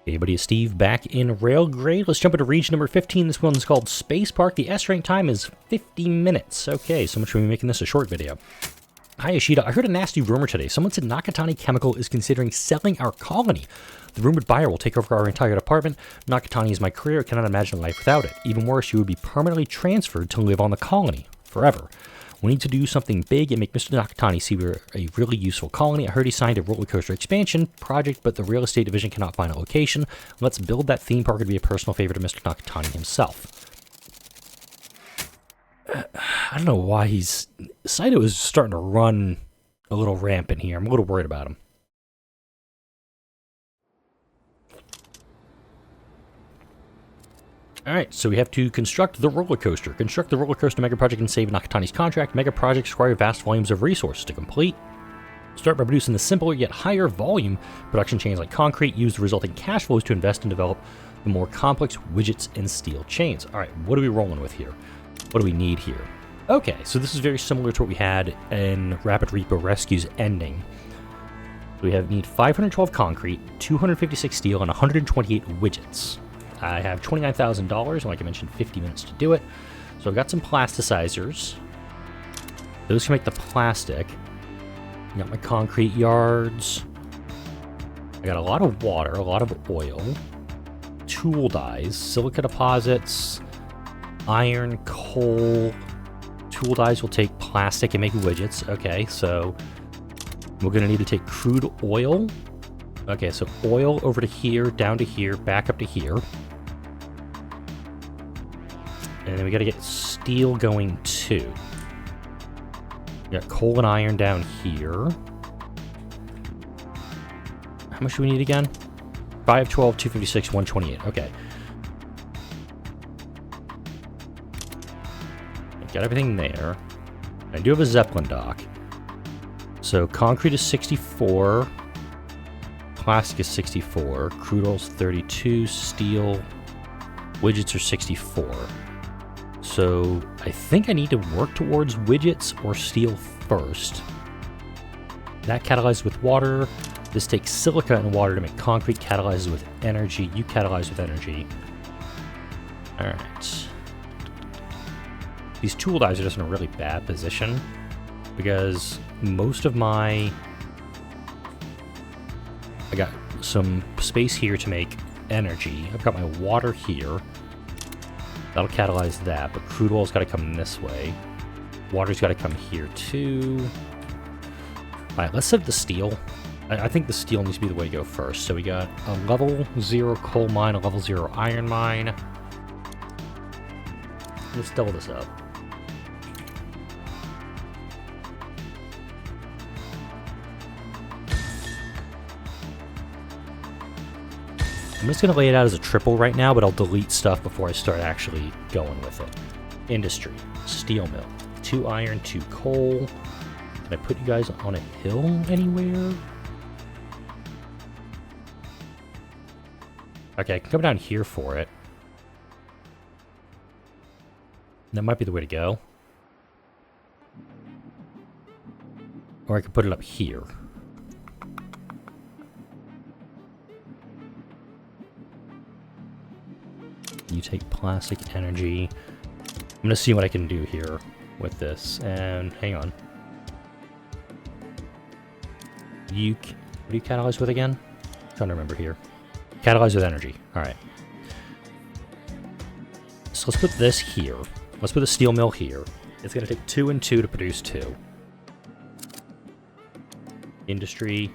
Hey everybody, it's Steve back in Railgrade. Let's jump into region number 15. This one's called SpacePark. The S rank time is 50 minutes. Okay, so much for me making this a short video. Hi Ashita, I heard a nasty rumor today. Someone said Nakatani Chemical is considering selling our colony. The rumored buyer will take over our entire department. Nakatani is my career. I cannot imagine life without it. Even worse, you would be permanently transferred to live on the colony forever. We need to do something big and make Mr. Nakatani see we're a really useful colony. I heard he signed a roller coaster expansion project, but the real estate division cannot find a location. Let's build that theme park to be a personal favorite of Mr. Nakatani himself. I don't know why Saito is starting to run a little rampant here. I'm a little worried about him. Alright, so we have to construct the roller coaster. Construct the roller coaster mega project and save Nakatani's contract. Mega projects require vast volumes of resources to complete. Start by producing the simpler yet higher volume production chains like concrete. Use the resulting cash flows to invest and develop the more complex widgets and steel chains. Alright, what are we rolling with here? What do we need here? Okay, so this is very similar to what we had in Rapid Repo Rescue's ending. We need 512 concrete, 256 steel, and 128 widgets. I have $29,000, and like I mentioned, 50 minutes to do it. So I've got some plasticizers. Those can make the plastic. I got my concrete yards. I got a lot of water, a lot of oil, tool dyes, silica deposits, iron, coal. Tool dyes will take plastic and make widgets. Okay, so we're going to need to take crude oil. Okay, so oil over to here, down to here, back up to here. And then we got to get steel going too. We got coal and iron down here. How much do we need again? 512, 256, 128. Okay. Got everything there. I do have a Zeppelin dock. So concrete is 64. Plastic is 64. Crude oil's 32. Steel widgets are 64. So I think I need to work towards widgets or steel first. That catalyzes with water. This takes silica and water to make concrete. Catalyzes with energy. You catalyze with energy. Alright. These tool dyes are just in a really bad position because most of I got some space here to make energy. I've got my water here. That'll catalyze that, but crude oil's got to come this way. Water's got to come here too. Alright, let's set the steel. I think the steel needs to be the way to go first. So we got a level 0 coal mine, a level 0 iron mine. Let's double this up. I'm just going to lay it out as a triple right now, but I'll delete stuff before I start actually going with it. Industry, steel mill, 2 iron, 2 coal. Can I put you guys on a hill anywhere? Okay, I can come down here for it. That might be the way to go. Or I could put it up here. You take plastic energy. I'm going to see what I can do here with this. And hang on. What do you catalyze with again? I'm trying to remember here. Catalyze with energy. Alright. So let's put this here. Let's put the steel mill here. It's going to take 2 and 2 to produce 2. Industry.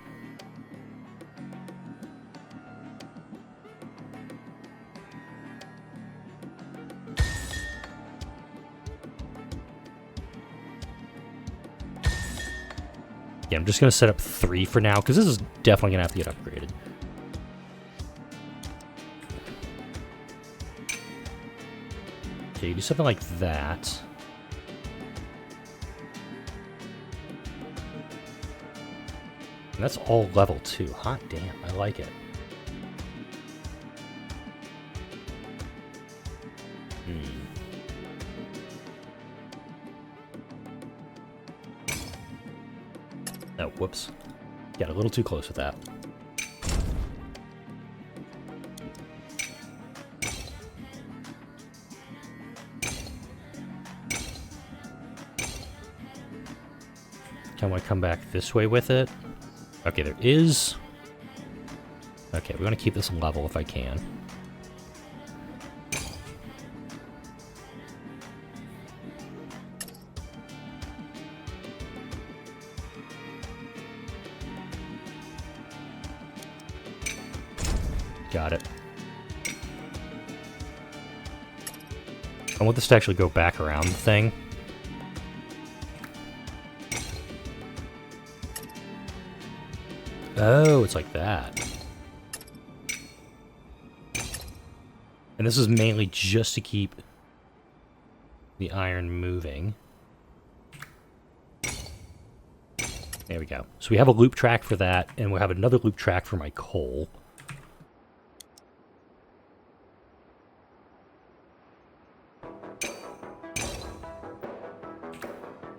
Yeah, I'm just going to set up 3 for now, because this is definitely going to have to get upgraded. Okay, do something like that. And that's all level 2. Hot damn, I like it. Oh, whoops. Got a little too close with that. I want to come back this way with it. Okay, there is... Okay, we want to keep this level if I can. Got it. I want this to actually go back around the thing. Oh, it's like that. And this is mainly just to keep the iron moving. There we go. So we have a loop track for that, and we'll have another loop track for my coal.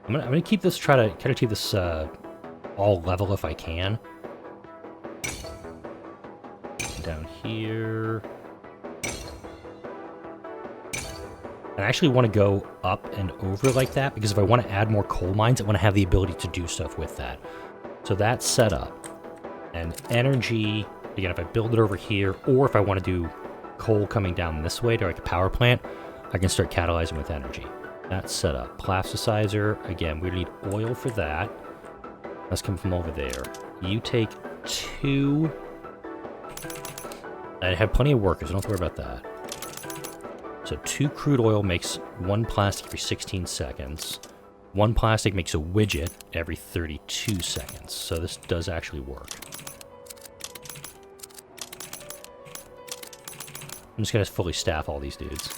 I'm gonna keep this, try to keep this all level if I can. Down here. I actually want to go up and over like that, because if I want to add more coal mines, I want to have the ability to do stuff with that. So that's set up. And energy, again, if I build it over here, or if I want to do coal coming down this way to like a power plant, I can start catalyzing with energy. That's set up. Plasticizer, again, we need oil for that. That's coming from over there. You take 2. I have plenty of workers, don't have to worry about that. So 2 crude oil makes 1 plastic every 16 seconds. 1 plastic makes a widget every 32 seconds. So this does actually work. I'm just going to fully staff all these dudes.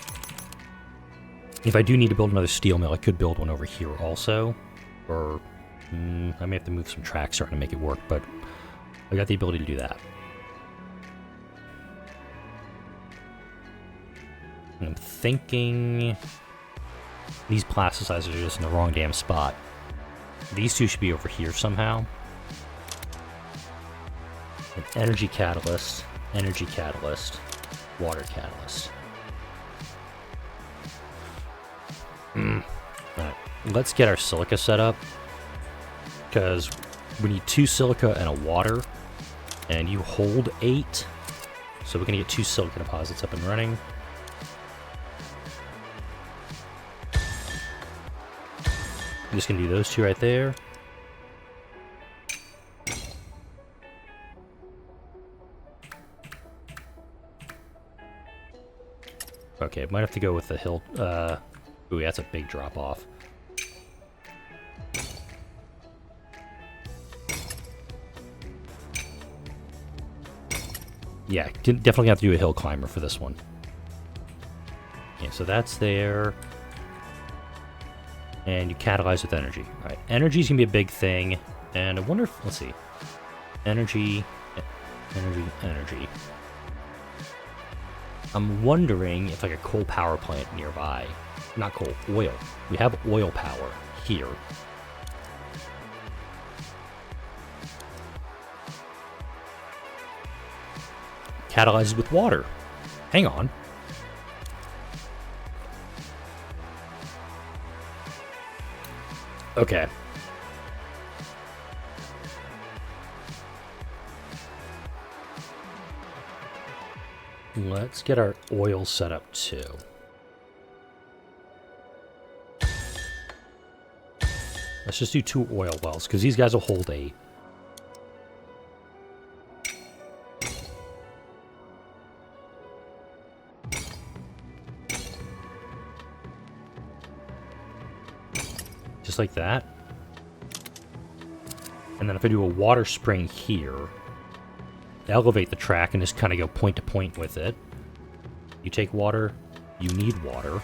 If I do need to build another steel mill, I could build one over here also. Or I may have to move some tracks starting to make it work, but I got the ability to do that. And I'm thinking these plasticizers are just in the wrong damn spot. These two should be over here somehow. An energy catalyst, water catalyst. Alright, let's get our silica set up, because we need 2 silica and a water, and you hold 8, so we're going to get 2 silica deposits up and running. I'm just going to do those 2 right there. Okay, might have to go with the hill, ooh, that's a big drop off. Yeah, definitely have to do a hill climber for this one. Okay, so that's there. And you catalyze with energy. Alright, energy's gonna be a big thing. And I wonder if, let's see. Energy. I'm wondering if like a coal power plant nearby. Not coal, oil. We have oil power here. Catalyzes with water. Hang on. Okay. Let's get our oil set up too. Let's just do 2 oil wells, because these guys will hold 8. Just like that. And then if I do a water spring here, elevate the track and just kind of go point to point with it. You take water, you need water.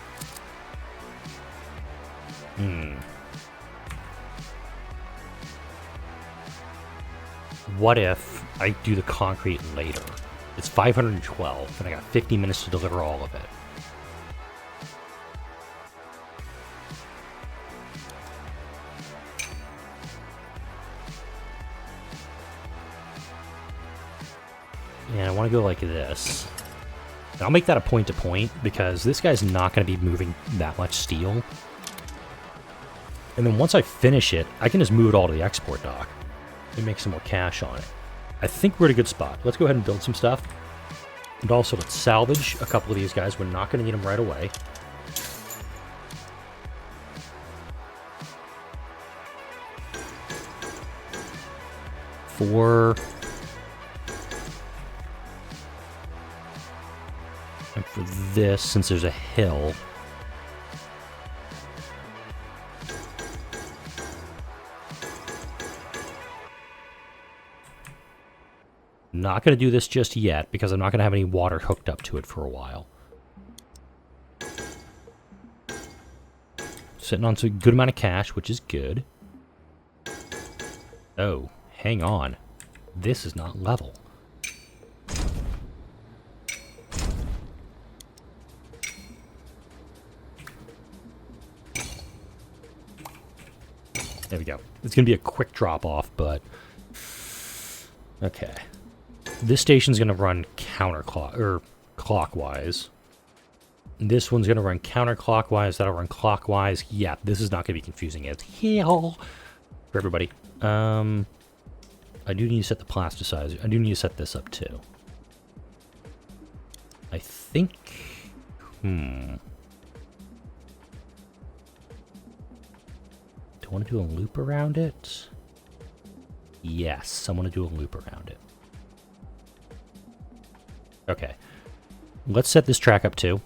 What if I do the concrete later? It's 512, and I got 50 minutes to deliver all of it. And I want to go like this. And I'll make that a point-to-point, because this guy's not going to be moving that much steel. And then once I finish it, I can just move it all to the export dock and make some more cash on it. I think we're at a good spot. Let's go ahead and build some stuff. And also, let's salvage a couple of these guys. We're not going to need them right away. And for this, since there's a hill, not going to do this just yet because I'm not going to have any water hooked up to it for a while. Sitting on a good amount of cash, which is good. Oh, hang on. This is not level. There we go. It's going to be a quick drop off, but... Okay. This station's going to run clockwise. This one's going to run counterclockwise. That'll run clockwise. Yeah, this is not going to be confusing as hell for everybody. I do need to set the plasticizer. I do need to set this up too. I think... Do I want to do a loop around it? Yes, I want to do a loop around it. Okay. Let's set this track up too.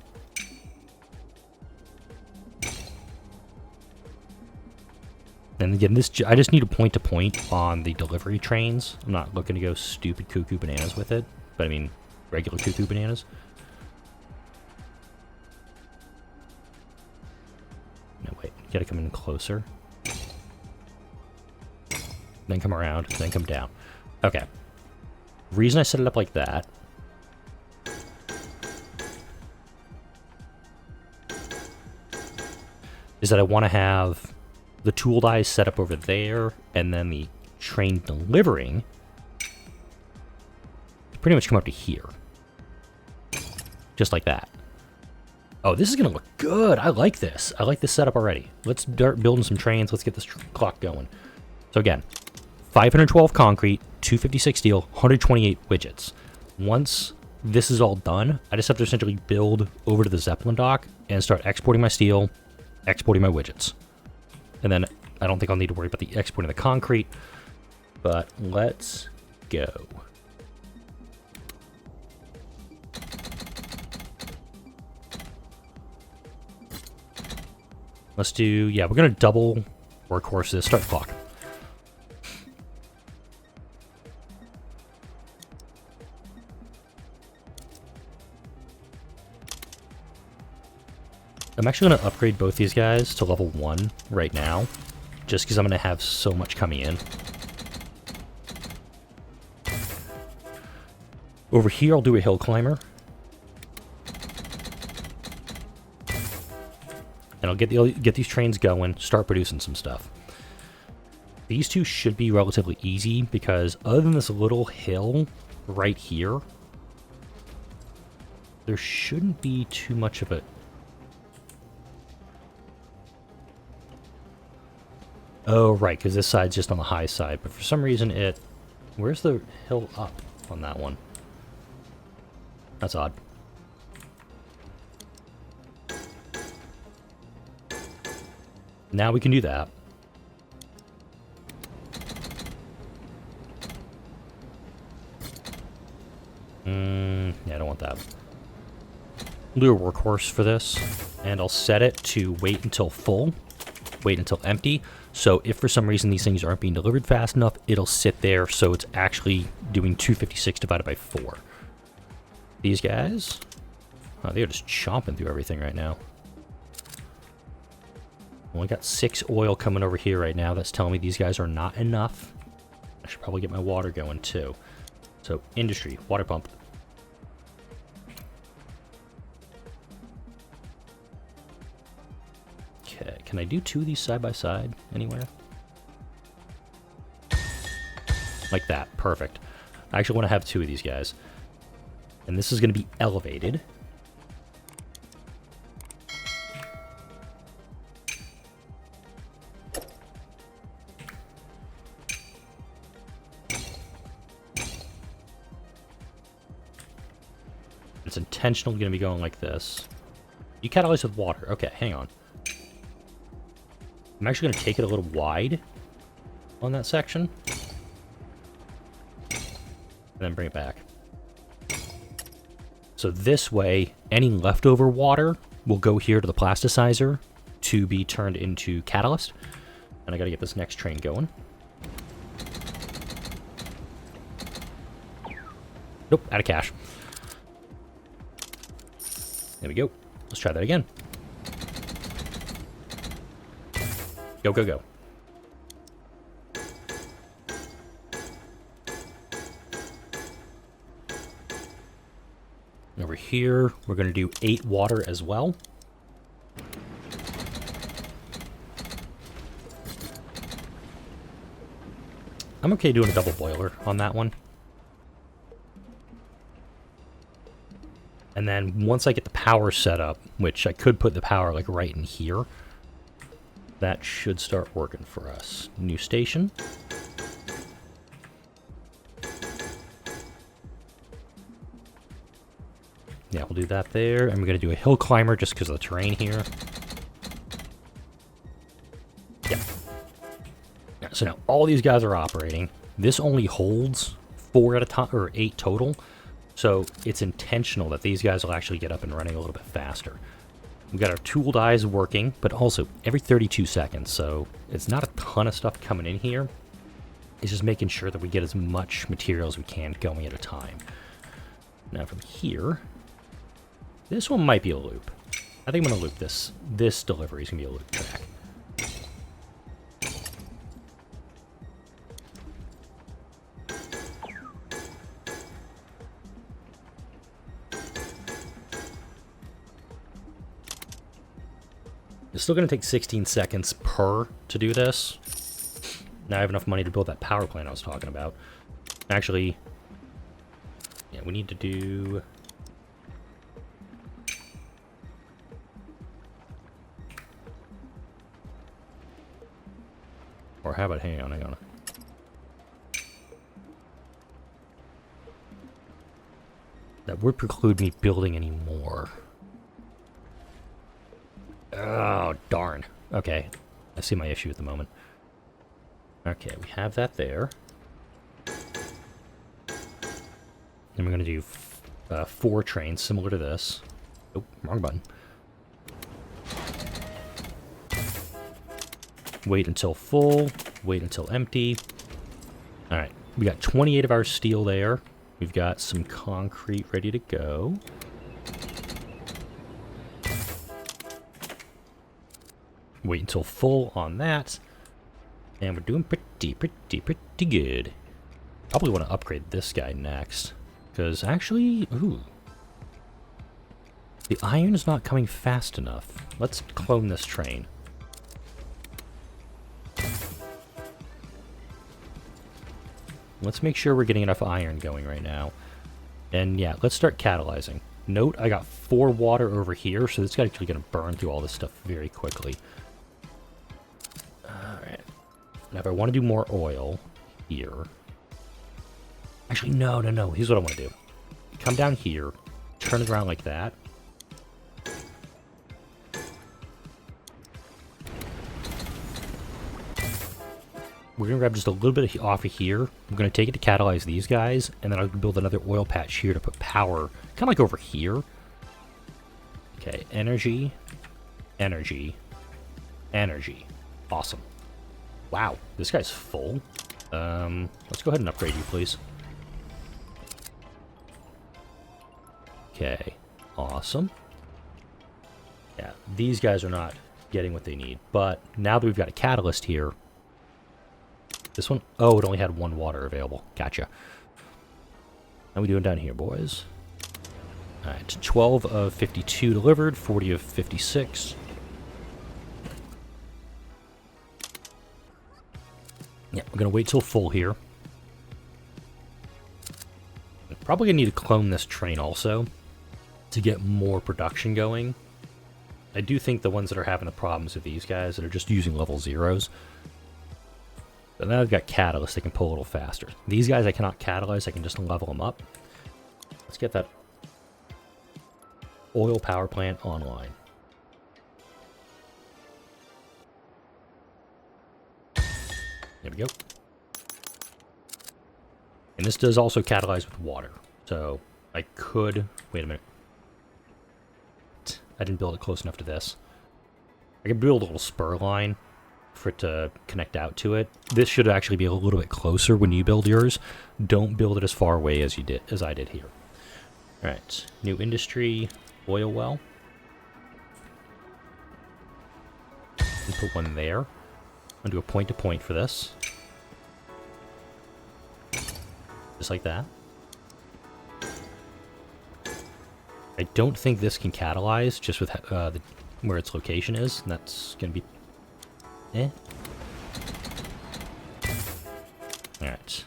And again, I just need a point-to-point on the delivery trains. I'm not looking to go stupid cuckoo bananas with it, but I mean regular cuckoo bananas. No, wait. You gotta come in closer. Then come around, then come down. Okay. Reason I set it up like that is that I want to have the tool dies set up over there, and then the train delivering pretty much come up to here. Just like that. Oh, this is going to look good. I like this. I like this setup already. Let's start building some trains. Let's get this clock going. So again, 512 concrete, 256 steel, 128 widgets. Once this is all done, I just have to essentially build over to the Zeppelin dock and start exporting my steel, exporting my widgets. And then I don't think I'll need to worry about the exporting the concrete, but let's go. Let's do, yeah, we're going to double workhorse this. Start the clock. I'm actually going to upgrade both these guys to level 1 right now, just because I'm going to have so much coming in. Over here, I'll do a hill climber. And I'll get these trains going, start producing some stuff. These two should be relatively easy, because other than this little hill right here, there shouldn't be too much of it. Oh, right, because this side's just on the high side, but for some reason it... Where's the hill up on that one? That's odd. Now we can do that. Yeah, I don't want that. I'll do a workhorse for this, and I'll set it to wait until full, wait until empty. So if for some reason these things aren't being delivered fast enough, it'll sit there so it's actually doing 256 divided by 4. These guys, oh, they're just chomping through everything right now. Only got 6 oil coming over here right now. That's telling me these guys are not enough. I should probably get my water going too. So industry, water pump. Okay, can I do 2 of these side by side anywhere? Like that, perfect. I actually want to have 2 of these guys. And this is going to be elevated. It's intentionally going to be going like this. You catalyze with water. Okay, hang on. I'm actually going to take it a little wide on that section. And then bring it back. So this way, any leftover water will go here to the plasticizer to be turned into catalyst. And I got to get this next train going. Nope, out of cash. There we go. Let's try that again. Go, go, go. Over here, we're going to do 8 water as well. I'm okay doing a double boiler on that one. And then once I get the power set up, which I could put the power like right in here, that should start working for us. New station. Yeah, we'll do that there. And we're going to do a hill climber just because of the terrain here. Yeah. So now all these guys are operating. This only holds 4 at a time, or 8 total. So it's intentional that these guys will actually get up and running a little bit faster. We've got our tool dies working, but also every 32 seconds. So it's not a ton of stuff coming in here. It's just making sure that we get as much material as we can going at a time. Now from here, this one might be a loop. I think I'm going to loop this. This delivery is going to be a loop track. It's still going to take 16 seconds per to do this. Now I have enough money to build that power plant I was talking about. Actually, yeah, we need to do... Or how about, hang on. That would preclude me building any more. Oh, darn. Okay, I see my issue at the moment. Okay, we have that there. Then we're going to do 4 trains similar to this. Oh, wrong button. Wait until full. Wait until empty. Alright, we got 28 of our steel there. We've got some concrete ready to go. Wait until full on that. And we're doing pretty good. Probably want to upgrade this guy next. Because actually, ooh. The iron is not coming fast enough. Let's clone this train. Let's make sure we're getting enough iron going right now. And yeah, let's start catalyzing. Note, I got 4 water over here, so this guy's actually going to burn through all this stuff very quickly. Alright. Now if I want to do more oil here... Actually, no. Here's what I want to do. Come down here, turn it around like that. We're going to grab just a little bit off of here. I'm going to take it to catalyze these guys, and then I'll build another oil patch here to put power, kind of like over here. Okay, energy, energy, energy. Awesome. Wow, this guy's full. Let's go ahead and upgrade you, please. Okay, awesome. Yeah, these guys are not getting what they need, but now that we've got a catalyst here, this one, oh, it only had 1 water available. Gotcha. How we doing down here, boys? Alright, 12 of 52 delivered, 40 of 56. Yeah, we're going to wait till full here. Probably going to need to clone this train also to get more production going. I do think the ones that are having the problems are these guys that are just using level 0s. But now I've got catalyst, they can pull a little faster. These guys I cannot catalyze, I can just level them up. Let's get that oil power plant online. There we go. And this does also catalyze with water. So I could... Wait a minute. I didn't build it close enough to this. I could build a little spur line for it to connect out to it. This should actually be a little bit closer when you build yours. Don't build it as far away as I did here. Alright. New industry oil well. And put one there. I'm going to do a point-to-point for this. Just like that. I don't think this can catalyze just with where its location is. And that's going to be... Alright.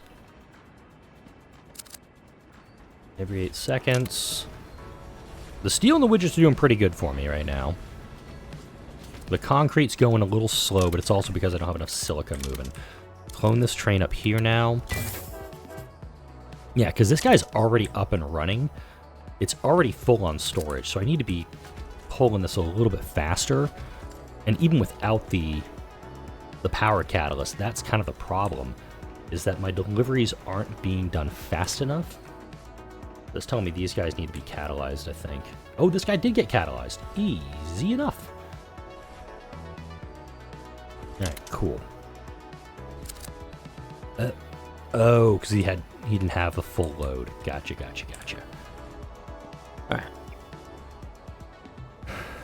Every 8 seconds. The steel and the widgets are doing pretty good for me right now. The concrete's going a little slow, but it's also because I don't have enough silica moving. Clone this train up here now. Yeah, because this guy's already up and running. It's already full on storage, so I need to be pulling this a little bit faster. And even without the power catalyst, that's kind of the problem, is that my deliveries aren't being done fast enough. That's telling me these guys need to be catalyzed, I think. Oh, this guy did get catalyzed. Easy enough. Alright, cool. Oh, because he didn't have the full load. Gotcha. Alright.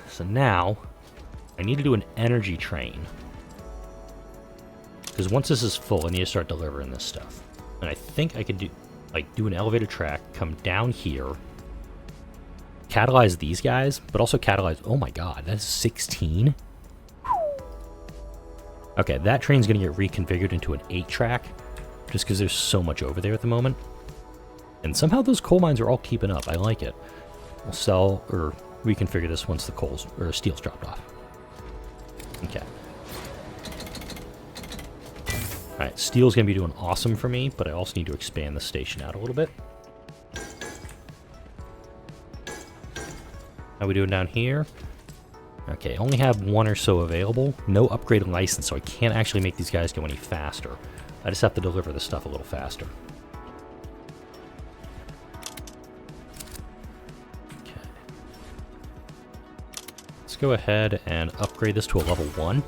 So now, I need to do an energy train. Because once this is full, I need to start delivering this stuff. And I think I could do an elevator track, come down here, catalyze these guys, but also catalyze... Oh my god, that's 16? Okay, that train's going to get reconfigured into an 8-track, just because there's so much over there at the moment. And somehow those coal mines are all keeping up. I like it. We'll sell or reconfigure this once the coals or steel's dropped off. Okay. Alright, steel's going to be doing awesome for me, but I also need to expand the station out a little bit. How are we doing down here? Okay, only have one or so available. No upgrade license, so I can't actually make these guys go any faster. I just have to deliver this stuff a little faster. Okay. Let's go ahead and upgrade this to a level 1.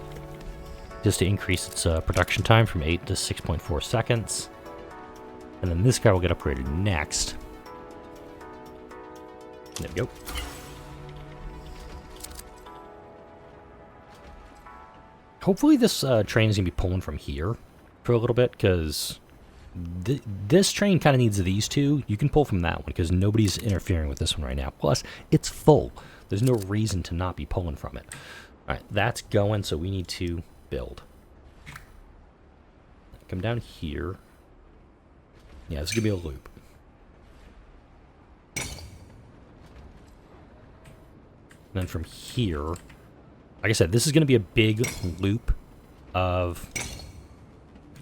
Just to increase its production time from 8 to 6.4 seconds. And then this guy will get upgraded next. There we go. Hopefully this train is going to be pulling from here for a little bit, because this train kind of needs these two. You can pull from that one, because nobody's interfering with this one right now. Plus, it's full. There's no reason to not be pulling from it. Alright, that's going, so we need to build. Come down here. Yeah, this is going to be a loop. And then from here, like I said, this is going to be a big loop of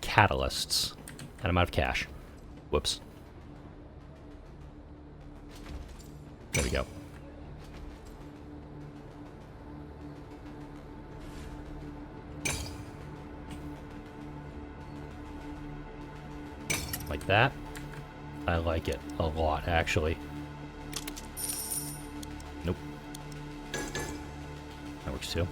catalysts. And I'm out of cash. Whoops. There we go. Like that. I like it a lot, actually. Nope. That works too.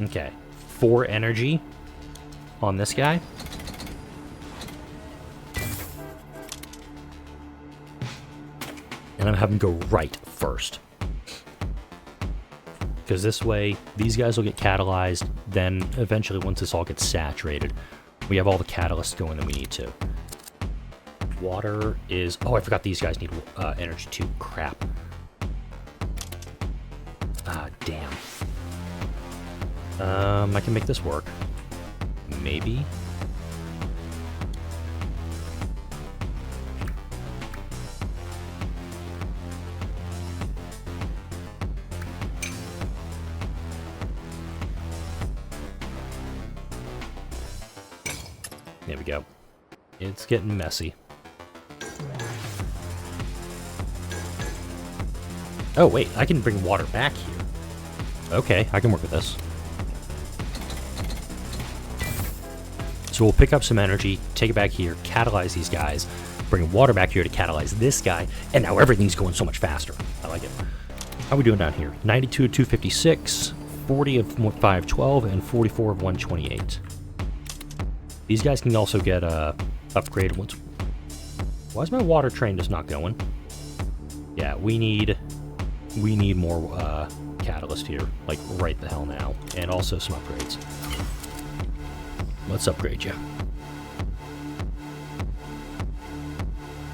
Okay. 4 energy on this guy. And I'm having him go right first. Because this way, these guys will get catalyzed, then eventually once this all gets saturated, we have all the catalysts going that we need to. Water is... Oh, I forgot these guys need energy too. Crap. Ah, damn. I can make this work. Maybe. There we go. It's getting messy. Oh, wait, I can bring water back here. Okay, I can work with this. So we'll pick up some energy, take it back here, catalyze these guys, bring water back here to catalyze this guy, and now everything's going so much faster. I like it. How are we doing down here? 92 of 256, 40 of 512, and 44 of 128. These guys can also get upgraded once. Why is my water train just not going? Yeah, we need more catalyst here, like right the hell now, and also some upgrades. Let's upgrade you.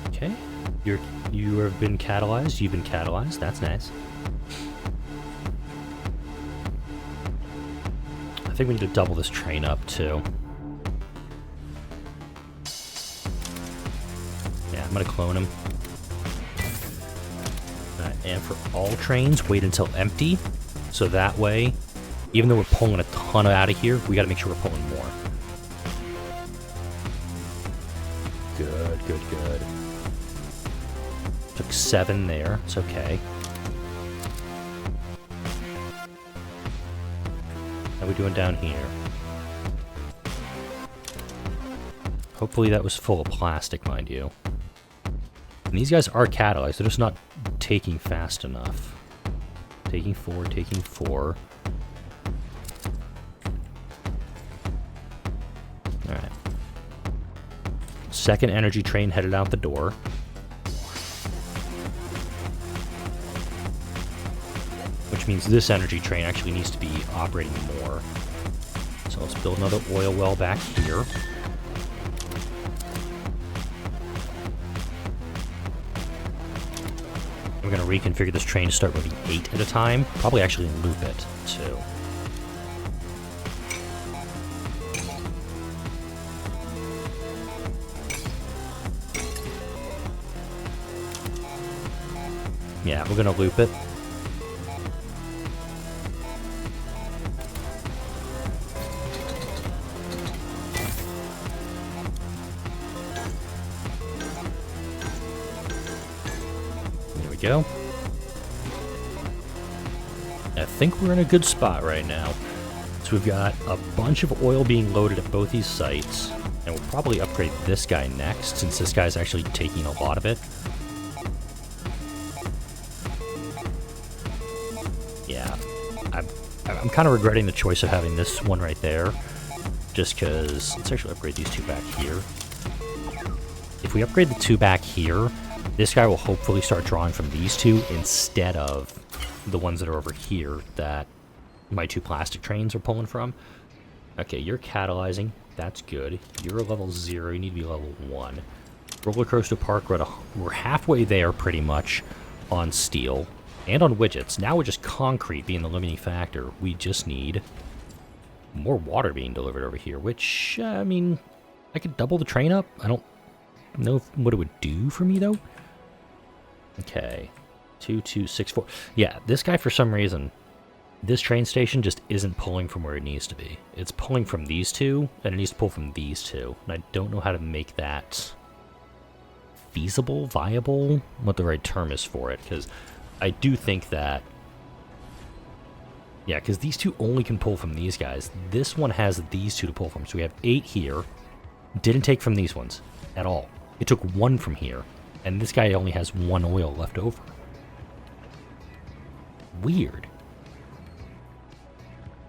Okay, you have been catalyzed. You've been catalyzed. That's nice. I think we need to double this train up too. Yeah, I'm gonna clone him. And for all trains, wait until empty, so that way, even though we're pulling a ton out of here, we gotta make sure we're pulling more. Good, good, good. Took 7 there, it's okay. How are we doing down here? Hopefully that was full of plastic, mind you. And these guys are catalyzed, they're just not taking fast enough. Taking 4, taking 4. Alright. Second energy train headed out the door. Which means this energy train actually needs to be operating more. So let's build another oil well back here. We're going to reconfigure this train to start moving 8 at a time. Probably actually loop it, too. Yeah, we're going to loop it. Go. I think we're in a good spot right now. So we've got a bunch of oil being loaded at both these sites, and we'll probably upgrade this guy next, since this guy's actually taking a lot of it. Yeah, I'm kind of regretting the choice of having this one right there, just because, let's actually upgrade these 2 back here. If we upgrade the 2 back here, this guy will hopefully start drawing from these 2 instead of the ones that are over here that my 2 plastic trains are pulling from. Okay, you're catalyzing. That's good. You're a level 0. You need to be level 1. Roller Coaster Park, we're halfway there pretty much on steel and on widgets. Now we're just concrete being the limiting factor. We just need more water being delivered over here, which, I mean, I could double the train up. I don't know what it would do for me, though. Okay, 2, 2, 6, 4. Yeah, this guy, for some reason, this train station just isn't pulling from where it needs to be. It's pulling from these 2, and it needs to pull from these 2. And I don't know how to make that feasible, viable, what the right term is for it, because I do think that, yeah, because these 2 only can pull from these guys. This one has these 2 to pull from, so we have 8 here. Didn't take from these ones at all. It took 1 from here. And this guy only has 1 oil left over. Weird.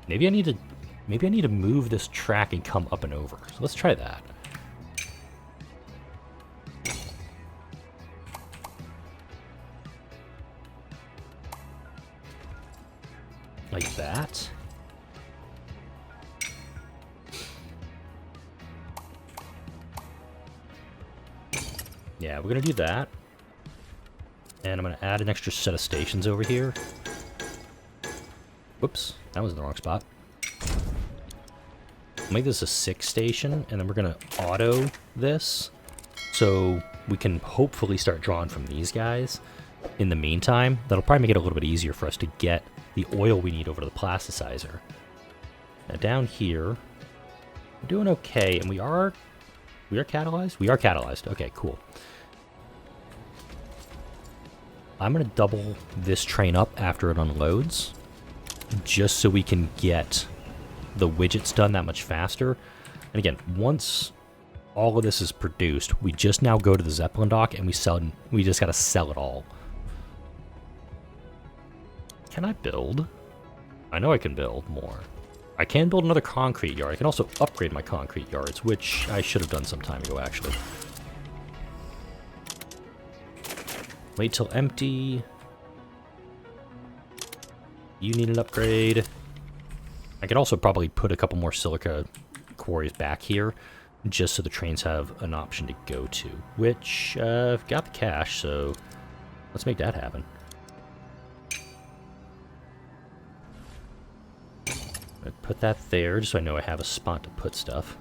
Maybe I need to move this track and come up and over. So let's try that. Like that. Yeah, we're going to do that. And I'm going to add an extra set of stations over here. Whoops, that was in the wrong spot. Make this a 6 station, and then we're going to auto this. So we can hopefully start drawing from these guys. In the meantime, that'll probably make it a little bit easier for us to get the oil we need over to the plasticizer. Now down here, we're doing okay, and we are We are catalyzed? We are catalyzed. Okay, cool. I'm going to double this train up after it unloads, just so we can get the widgets done that much faster. And again, once all of this is produced, we just now go to the Zeppelin dock and we just got to sell it all. Can I build? I know I can build more. I can build another concrete yard. I can also upgrade my concrete yards, which I should have done some time ago, actually. Wait till empty. You need an upgrade. I could also probably put a couple more silica quarries back here, just so the trains have an option to go to, which I've got the cash, so let's make that happen. I put that there, just so I know I have a spot to put stuff.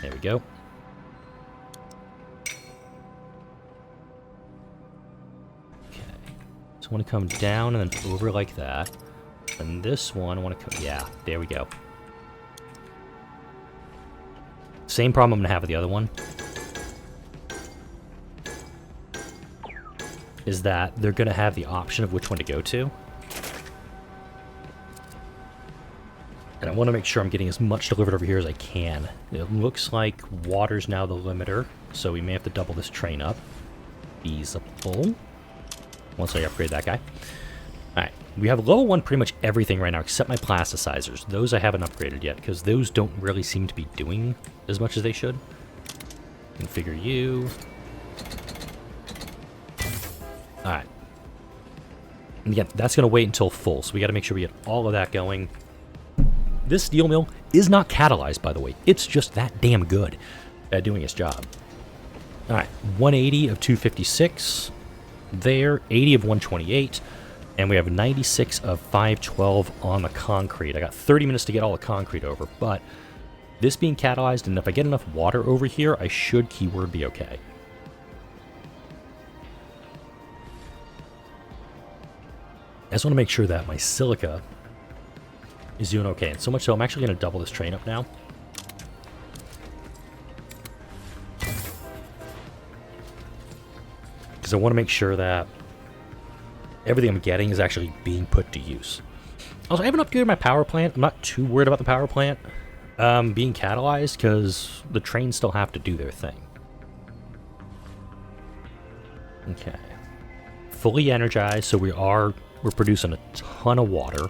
There we go. Okay. So I want to come down and then over like that. And this one, I want to come... Yeah, there we go. Same problem I'm going to have with the other one. Is that they're going to have the option of which one to go to. And I want to make sure I'm getting as much delivered over here as I can. It looks like water's now the limiter, so we may have to double this train up. Feasible. Once I upgrade that guy. Alright, we have level 1 pretty much everything right now except my plasticizers. Those I haven't upgraded yet, because those don't really seem to be doing as much as they should. Configure you. Alright. And again, that's going to wait until full, so we got to make sure we get all of that going. This steel mill is not catalyzed, by the way. It's just that damn good at doing its job. Alright, 180 of 256. There, 80 of 128. And we have 96 of 512 on the concrete. I got 30 minutes to get all the concrete over, but this being catalyzed, and if I get enough water over here, I should keyword be okay. I just want to make sure that my silica is doing okay, and so much so I'm actually going to double this train up now. Because I want to make sure that everything I'm getting is actually being put to use. Also, I haven't upgraded my power plant. I'm not too worried about the power plant being catalyzed, because the trains still have to do their thing. Okay. Fully energized, so we're producing a ton of water.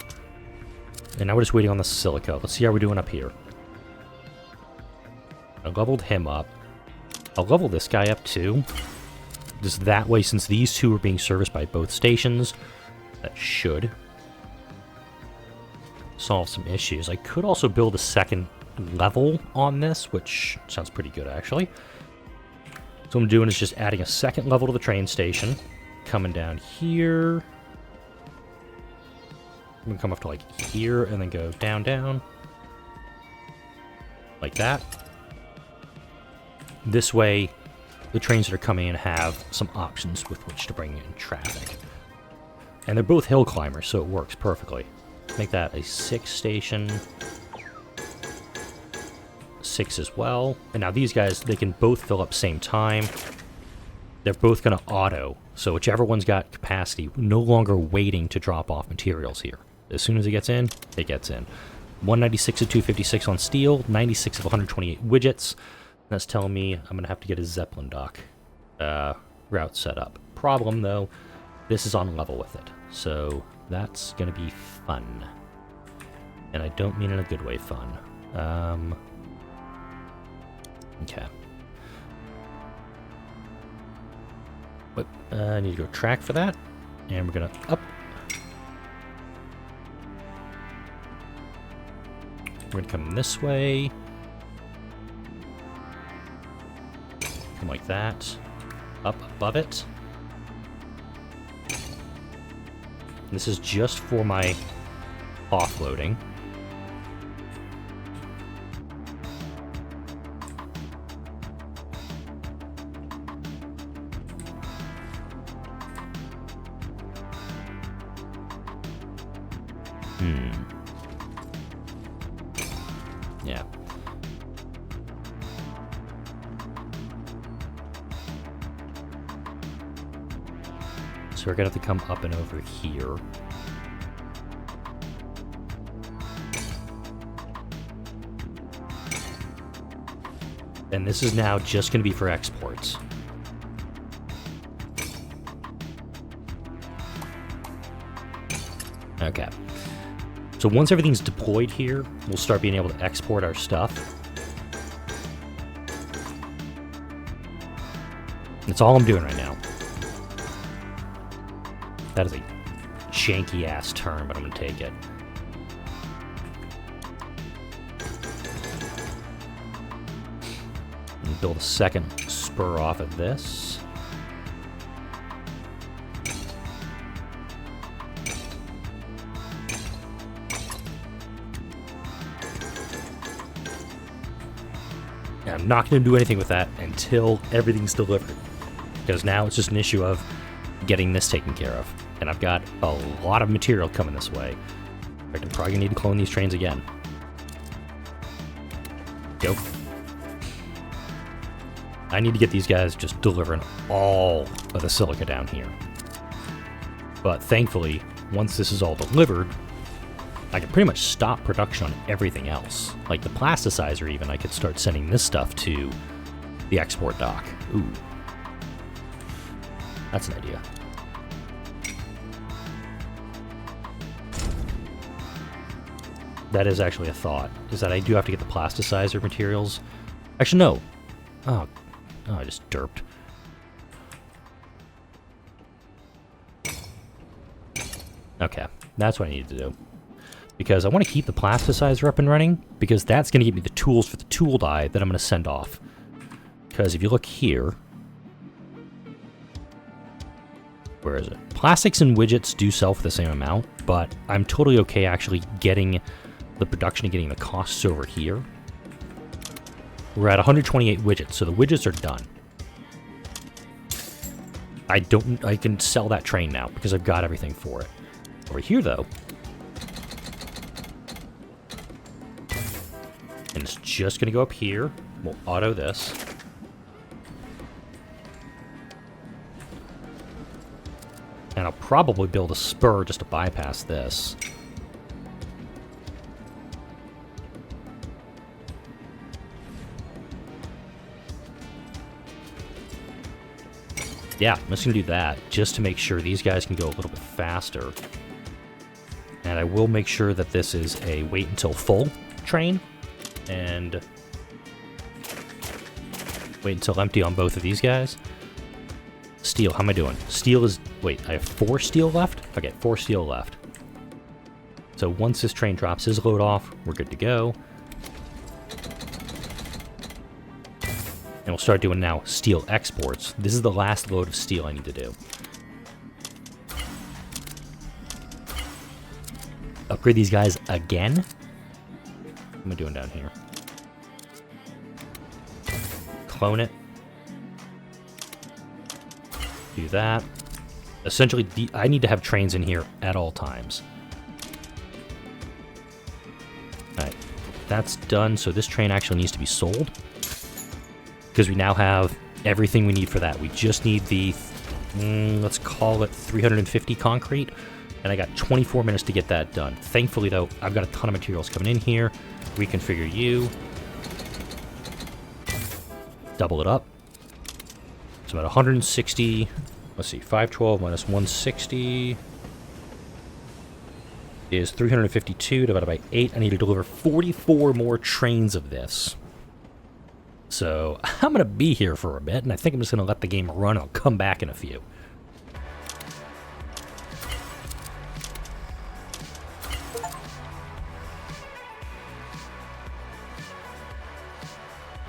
And now we're just waiting on the silica. Let's see how we're doing up here. I leveled him up. I'll level this guy up too. Just that way, since these two are being serviced by both stations, that should solve some issues. I could also build a second level on this, which sounds pretty good actually. So what I'm doing is just adding a second level to the train station. Coming down here. I'm going to come up to like here and then go down, down. Like that. This way, the trains that are coming in have some options with which to bring in traffic. And they're both hill climbers, so it works perfectly. Make that a 6 station. 6 as well. And now these guys, they can both fill up same time. They're both going to auto. So whichever one's got capacity, no longer waiting to drop off materials here. As soon as it gets in, it gets in. 196 of 256 on steel, 96 of 128 widgets. That's telling me I'm going to have to get a Zeppelin dock route set up. Problem, though, this is on level with it. So that's going to be fun. And I don't mean in a good way fun. Okay. But I need to go track for that. And we're going to up. We're going to come this way. Come like that. Up above it. This is just for my offloading. Yeah. So we're going to have to come up and over here. And this is now just going to be for exports. Okay. So once everything's deployed here, we'll start being able to export our stuff. That's all I'm doing right now. That is a janky-ass turn, but I'm going to take it. And build a second spur off of this. And I'm not going to do anything with that until everything's delivered. Because now it's just an issue of getting this taken care of. And I've got a lot of material coming this way. In fact, I'm probably going to need to clone these trains again. Go. I need to get these guys just delivering all of the silica down here. But thankfully, once this is all delivered, I can pretty much stop production on everything else. Like the plasticizer even, I could start sending this stuff to the export dock. Ooh. That's an idea. That is actually a thought, is that I do have to get the plasticizer materials. Actually, no. Oh, I just derped. Okay, that's what I need to do. Because I want to keep the plasticizer up and running, because that's going to give me the tools for the tool die that I'm going to send off. Because if you look here... Where is it? Plastics and widgets do sell for the same amount, but I'm totally okay actually getting the production and getting the costs over here. We're at 128 widgets, so the widgets are done. I can sell that train now because I've got everything for it. Over here, though, and it's just going to go up here. We'll auto this. And I'll probably build a spur just to bypass this. Yeah, I'm just going to do that, just to make sure these guys can go a little bit faster. And I will make sure that this is a wait until full train, and wait until empty on both of these guys. Steel, how am I doing? Steel is... Wait, I have 4 steel left? Okay, 4 steel left. So once this train drops his load off, we're good to go. And we'll start doing now steel exports. This is the last load of steel I need to do. Upgrade these guys again? What am I doing down here? Clone it. Do that. Essentially, I need to have trains in here at all times. Alright, that's done, so this train actually needs to be sold. Because we now have everything we need for that. We just need the, let's call it 350 concrete. And I got 24 minutes to get that done. Thankfully, though, I've got a ton of materials coming in here. Reconfigure you. Double it up. So about 160... Let's see, 512 minus 160 is 352 divided by 8. I need to deliver 44 more trains of this. So I'm going to be here for a bit, and I think I'm just going to let the game run. I'll come back in a few.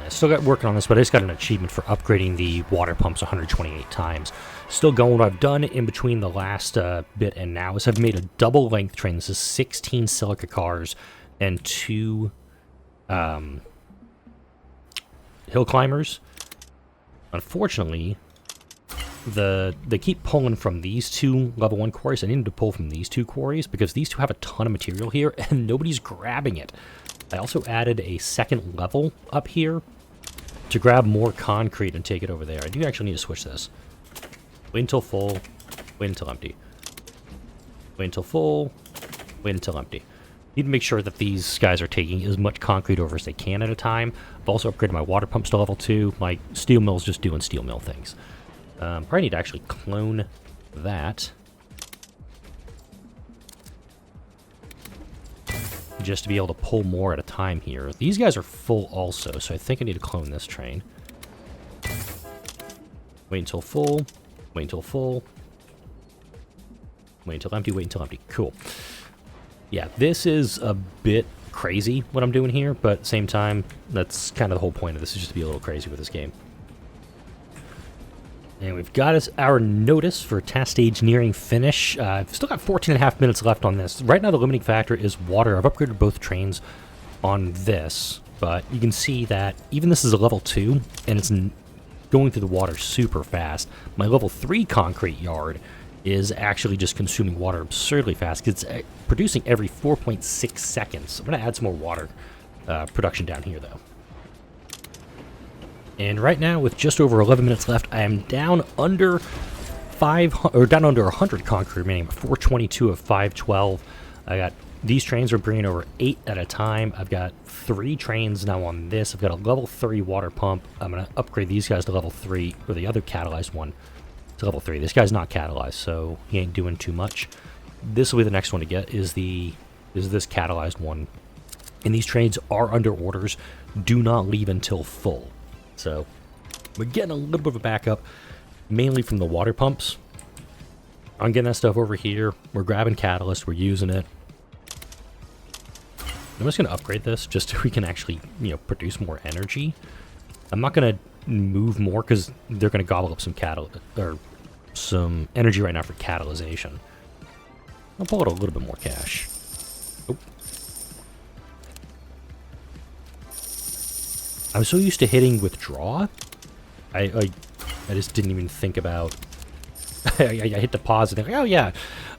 I still got working on this, but I just got an achievement for upgrading the water pumps 128 times. Still going. What I've done in between the last bit and now is I've made a double length train. This is 16 silica cars and 2 hill climbers. Unfortunately, they keep pulling from these 2 level 1 quarries. I needed to pull from these 2 quarries because these 2 have a ton of material here and nobody's grabbing it. I also added a second level up here to grab more concrete and take it over there. I do actually need to switch this. Wait until full. Wait Wait until empty. Wait until full. Wait until empty. Need to make sure that these guys are taking as much concrete over as they can at a time. I've also upgraded my water pumps to level 2. My steel mill's just doing steel mill things. Probably need to actually clone that. Just to be able to pull more at a time here. These guys are full also, so I think I need to clone this train. Wait until full. Wait until full. Wait until empty. Wait until empty. Cool. Yeah, this is a bit crazy what I'm doing here, but at the same time, that's kind of the whole point of this, is just to be a little crazy with this game. And we've got our notice for task stage nearing finish. I've still got 14.5 minutes left on this. Right now, the limiting factor is water. I've upgraded both trains on this, but you can see that even this is a level 2, and it's going through the water super fast. My level 3 concrete yard is actually just consuming water absurdly fast, because it's producing every 4.6 seconds. I'm going to add some more water production down here, though. And right now, with just over 11 minutes left, I am down under 100 concrete remaining, 422 of 512. I got these trains are bringing over 8 at a time. I've got 3 trains now on this. I've got a level 3 water pump. I'm going to upgrade these guys to level 3, or the other catalyzed one to level 3. This guy's not catalyzed, so he ain't doing too much. This will be the next one to get, is this catalyzed one. And these trains are under orders. Do not leave until full. So we're getting a little bit of a backup, mainly from the water pumps. I'm getting that stuff over here. We're grabbing catalyst. We're using it. I'm just going to upgrade this just so we can actually, produce more energy. I'm not going to move more because they're going to gobble up some energy right now for catalyzation. I'll pull out a little bit more cash. Oh. I'm so used to hitting withdraw. I just didn't even think about. I hit the pause and think, oh yeah,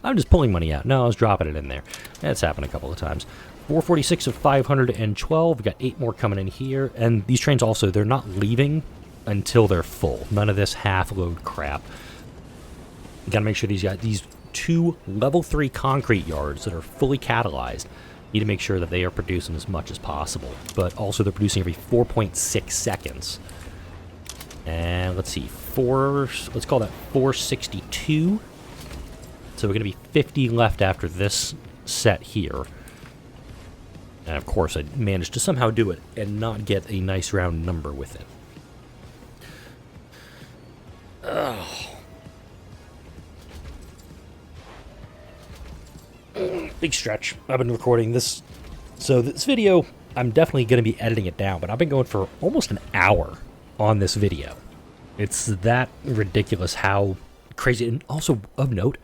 I'm just pulling money out. No, I was dropping it in there. That's happened a couple of times. 446 of 512. We've got 8 more coming in here. And these trains also, they're not leaving until they're full. None of this half-load crap. You gotta make sure these 2 level 3 concrete yards that are fully catalyzed, need to make sure that they are producing as much as possible. But also they're producing every 4.6 seconds. And let's see, let's call that 462. So we're going to be 50 left after this set here. And of course, I managed to somehow do it and not get a nice round number with it. Big stretch. I've been recording this. So this video, I'm definitely going to be editing it down, but I've been going for almost an hour on this video. It's that ridiculous how crazy. And also, of note,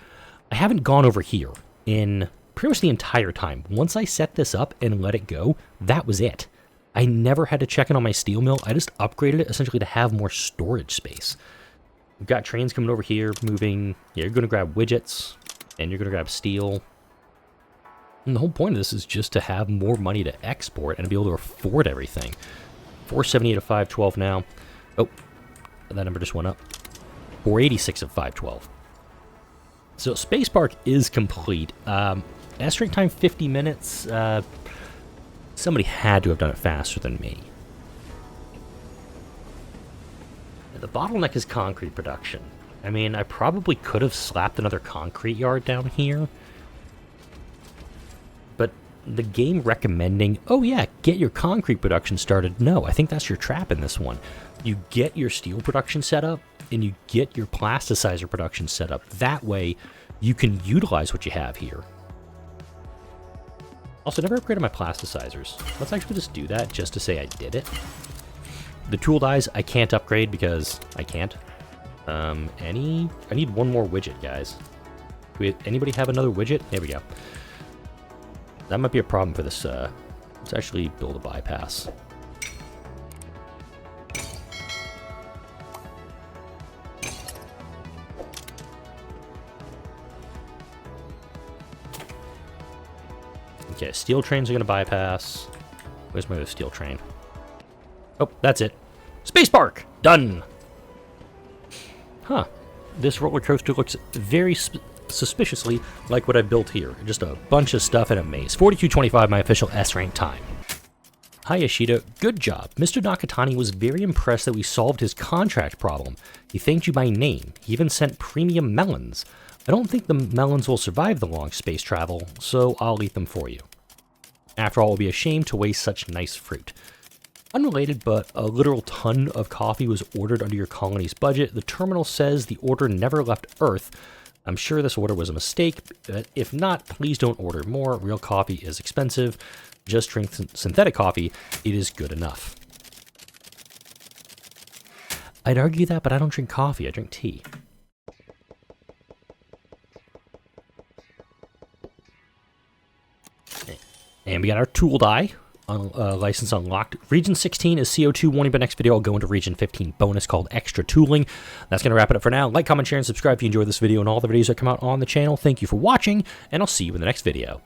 I haven't gone over here in pretty much the entire time. Once I set this up and let it go, that was it. I never had to check in on my steel mill. I just upgraded it essentially to have more storage space. We've got trains coming over here, moving. Yeah, you're going to grab widgets, and you're going to grab steel. And the whole point of this is just to have more money to export and to be able to afford everything. 478 of 512 now. Oh, that number just went up. 486 of 512. So SpacePark is complete. S-ring time 50 minutes. Somebody had to have done it faster than me. The bottleneck is concrete production. I mean, I probably could have slapped another concrete yard down here. But the game recommending, oh yeah, get your concrete production started. No, I think that's your trap in this one. You get your steel production set up, and you get your plasticizer production set up. That way, you can utilize what you have here. Also, never upgraded my plasticizers. Let's actually just do that just to say I did it. The tool dies, I can't upgrade because I can't. I need one more widget, guys. Anybody have another widget? There we go. That might be a problem for this. Let's actually build a bypass. Okay, steel trains are going to bypass. Where's my other steel train? Oh, that's it. SpacePark! Done! Huh. this roller coaster looks very suspiciously like what I built here. Just a bunch of stuff in a maze. 42:25, my official S rank time. Hi Yoshida, good job. Mr. Nakatani was very impressed that we solved his contract problem. He thanked you by name. He even sent premium melons. I don't think the melons will survive the long space travel, so I'll eat them for you. After all, it would be a shame to waste such nice fruit. Unrelated, but a literal ton of coffee was ordered under your colony's budget. The terminal says the order never left Earth. I'm sure this order was a mistake, but if not, please don't order more. Real coffee is expensive. Just drink synthetic coffee. It is good enough. I'd argue that, but I don't drink coffee. I drink tea. And we got our tool die. License unlocked. Region 16 is CO2 warning, but next video I'll go into Region 15 bonus called Extra Tooling. That's going to wrap it up for now. Like, comment, share, and subscribe if you enjoyed this video and all the videos that come out on the channel. Thank you for watching, and I'll see you in the next video.